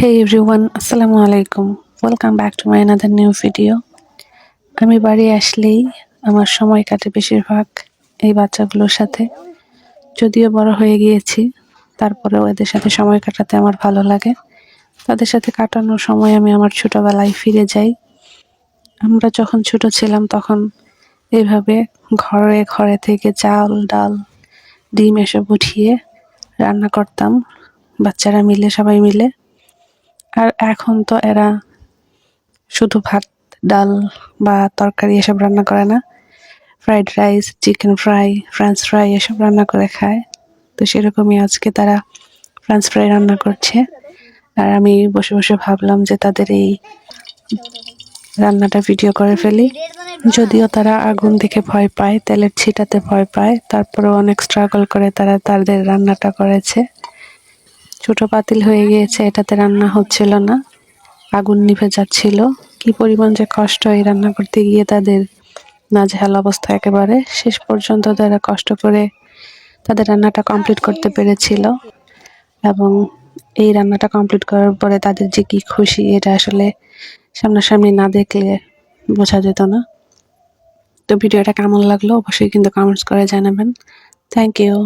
Hey everyone, Assalamu alaikum. Welcome back to my another new video. আমি বাড়ি আসলেই আমার সময় কাটে বেশিরভাগ এই বাচ্চাগুলোর সাথে। যদিও বড় হয়ে গিয়েছি, তারপরেও এদের সাথে সময় কাটাতে আমার ভালো লাগে। তাদের সাথে কাটানোর সময় আমি আমার ছোটবেলায় ফিরে যাই। আমরা যখন ছোট ছিলাম তখন এভাবে ঘরে ঘরে থেকে চাল, ডাল, ডিম এসব উঠিয়ে রান্না করতাম বাচ্চারা মিলে, সবাই মিলে। আর এখন তো এরা শুধু ভাত, ডাল বা তরকারি এসব রান্না করে না, fried rice, chicken fry, French fry এসব রান্না করে খায়। তো সেরকমই আজকে তারা ফ্রেঞ্চ ফ্রাই রান্না করছে, আর আমি বসে বসে ভাবলাম যে তাদের এই রান্নাটা ভিডিও করে ফেলি। যদিও তারা আগুন দেখে ভয় পায়, তেলের ছিটাতে ভয় পায়, তারপরেও অনেক স্ট্রাগল করে তারা তাদের রান্নাটা করেছে। ছোট পাতিল হয়ে গিয়েছে, এটাতে রান্না হচ্ছিল না, আগুন নিভে যাচ্ছিল। কি পরিমাণ যে কষ্ট এই রান্না করতে গিয়ে তাদের, নাজেহাল অবস্থা একেবারে। শেষ পর্যন্ত তারা কষ্ট করে তাদের রান্নাটা কমপ্লিট করতে পেরেছিল, এবং এই রান্নাটা কমপ্লিট করার পরে তাদের যে কি খুশি, এটা আসলে সামনাসামনি না দেখলে বোঝা যেত না। তো ভিডিওটা কেমন লাগলো অবশ্যই কিন্তু কমেন্টস করে জানাবেন। Thank you.